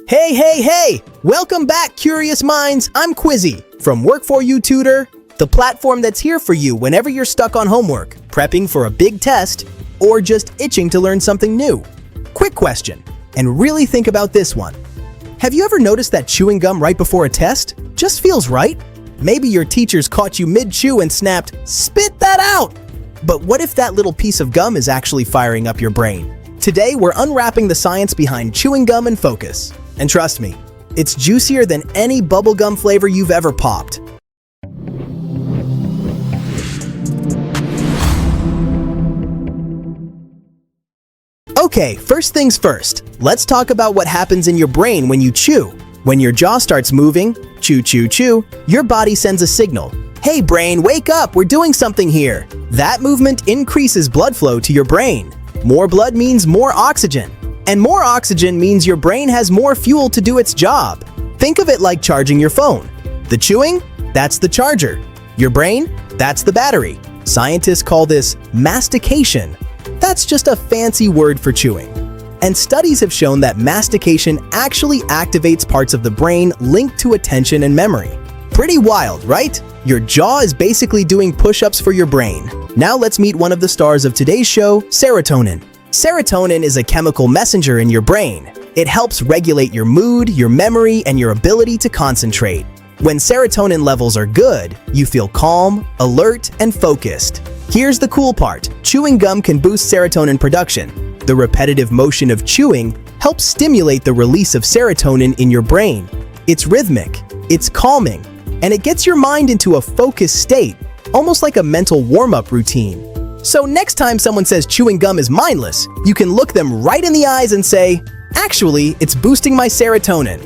Hey, hey, hey! Welcome back, curious minds. I'm Quizzy from Work4You Tutor, the platform that's here for you whenever you're stuck on homework, prepping for a big test, or just itching to learn something new. Quick question, and really think about this one. Have you ever noticed that chewing gum right before a test just feels right? Maybe your teachers caught you mid-chew and snapped, "Spit that out!" But what if that little piece of gum is actually firing up your brain? Today, we're unwrapping the science behind chewing gum and focus. And trust me, it's juicier than any bubblegum flavor you've ever popped. Okay, first things first, let's talk about what happens in your brain when you chew. When your jaw starts moving, chew, chew, chew, your body sends a signal. Hey brain, wake up, we're doing something here. That movement increases blood flow to your brain. More blood means more oxygen. And more oxygen means your brain has more fuel to do its job. Think of it like charging your phone. The chewing? That's the charger. Your brain? That's the battery. Scientists call this mastication. That's just a fancy word for chewing. And studies have shown that mastication actually activates parts of the brain linked to attention and memory. Pretty wild, right? Your jaw is basically doing push-ups for your brain. Now let's meet one of the stars of today's show, serotonin. Serotonin is a chemical messenger in your brain. It helps regulate your mood, your memory, and your ability to concentrate. When serotonin levels are good, you feel calm, alert, and focused. Here's the cool part. Chewing gum can boost serotonin production. The repetitive motion of chewing helps stimulate the release of serotonin in your brain. It's rhythmic, it's calming, and it gets your mind into a focused state, almost like a mental warm-up routine. So next time someone says chewing gum is mindless, you can look them right in the eyes and say, "Actually, it's boosting my serotonin."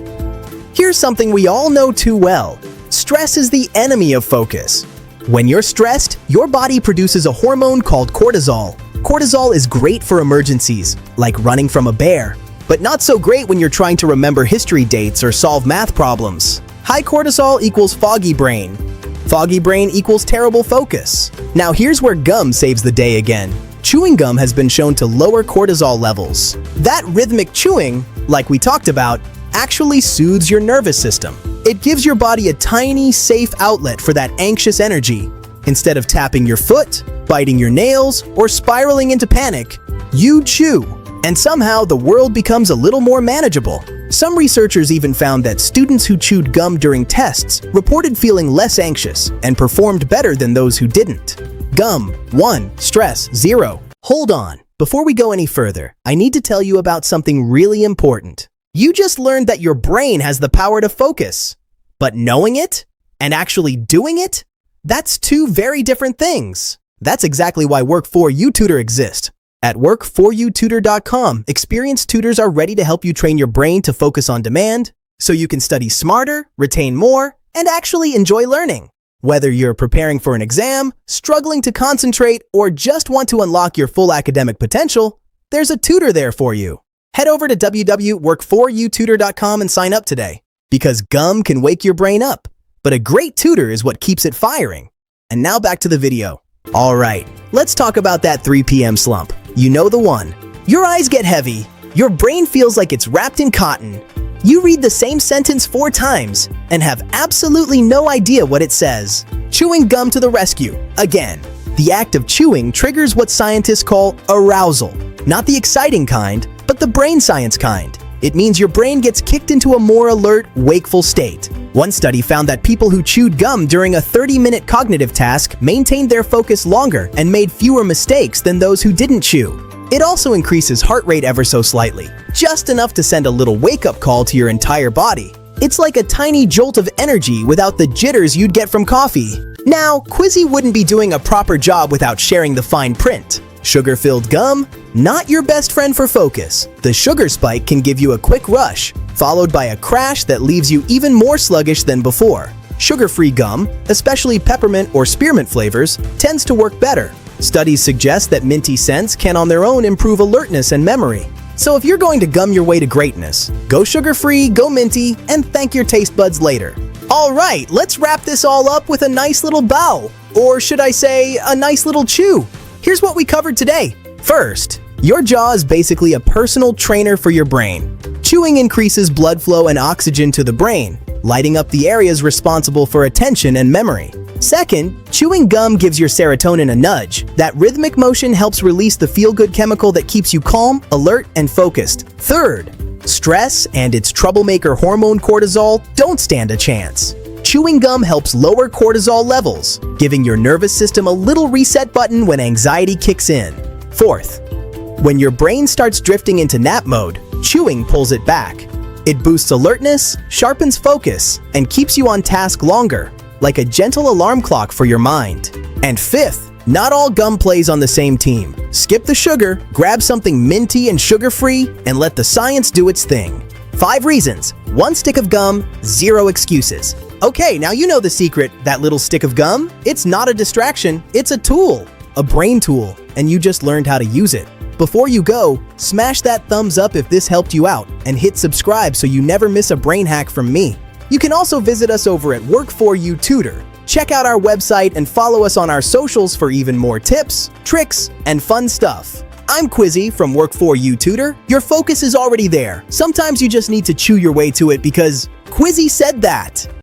Here's something we all know too well. Stress is the enemy of focus. When you're stressed, your body produces a hormone called cortisol. Cortisol is great for emergencies, like running from a bear, but not so great when you're trying to remember history dates or solve math problems. High cortisol equals foggy brain. Foggy brain equals terrible focus. Now here's where gum saves the day again. Chewing gum has been shown to lower cortisol levels. That rhythmic chewing, like we talked about, actually soothes your nervous system. It gives your body a tiny, safe outlet for that anxious energy. Instead of tapping your foot, biting your nails, or spiraling into panic, you chew. And somehow the world becomes a little more manageable. Some researchers even found that students who chewed gum during tests reported feeling less anxious and performed better than those who didn't. Gum, 1, stress, 0. Hold on, before we go any further, I need to tell you about something really important. You just learned that your brain has the power to focus. But knowing it and actually doing it, that's two very different things. That's exactly why Work4You Tutor exists. At work4yoututor.com, experienced tutors are ready to help you train your brain to focus on demand so you can study smarter, retain more, and actually enjoy learning. Whether you're preparing for an exam, struggling to concentrate, or just want to unlock your full academic potential, there's a tutor there for you. Head over to www.work4yoututor.com and sign up today. Because gum can wake your brain up, but a great tutor is what keeps it firing. And now back to the video. Alright, let's talk about that 3 p.m. slump. You know the one. Your eyes get heavy, your brain feels like it's wrapped in cotton. You read the same sentence 4 times and have absolutely no idea what it says. Chewing gum to the rescue. Again, the act of chewing triggers what scientists call arousal. Not the exciting kind, but the brain science kind. It means your brain gets kicked into a more alert, wakeful state. One study found that people who chewed gum during a 30-minute cognitive task maintained their focus longer and made fewer mistakes than those who didn't chew. It also increases heart rate ever so slightly, just enough to send a little wake-up call to your entire body. It's like a tiny jolt of energy without the jitters you'd get from coffee. Now, Quizzy wouldn't be doing a proper job without sharing the fine print. Sugar-filled gum? Not your best friend for focus. The sugar spike can give you a quick rush, followed by a crash that leaves you even more sluggish than before. Sugar-free gum, especially peppermint or spearmint flavors, tends to work better. Studies suggest that minty scents can on their own improve alertness and memory. So if you're going to gum your way to greatness, go sugar-free, go minty, and thank your taste buds later. Alright, let's wrap this all up with a nice little bow. Or should I say, a nice little chew. Here's what we covered today. First, your jaw is basically a personal trainer for your brain. Chewing increases blood flow and oxygen to the brain, lighting up the areas responsible for attention and memory. Second, chewing gum gives your serotonin a nudge. That rhythmic motion helps release the feel-good chemical that keeps you calm, alert, and focused. Third, stress and its troublemaker hormone cortisol don't stand a chance. Chewing gum helps lower cortisol levels, giving your nervous system a little reset button when anxiety kicks in. Fourth, when your brain starts drifting into nap mode, chewing pulls it back. It boosts alertness, sharpens focus, and keeps you on task longer, like a gentle alarm clock for your mind. And fifth, not all gum plays on the same team. Skip the sugar, grab something minty and sugar-free, and let the science do its thing. 5 reasons, 1 stick of gum, 0 excuses. Okay, now you know the secret, that little stick of gum. It's not a distraction, it's a tool, a brain tool, and you just learned how to use it. Before you go, smash that thumbs up if this helped you out, and hit subscribe so you never miss a brain hack from me. You can also visit us over at Work4You Tutor. Check out our website and follow us on our socials for even more tips, tricks, and fun stuff. I'm Quizzy from Work4You Tutor. Your focus is already there. Sometimes you just need to chew your way to it because Quizzy said that.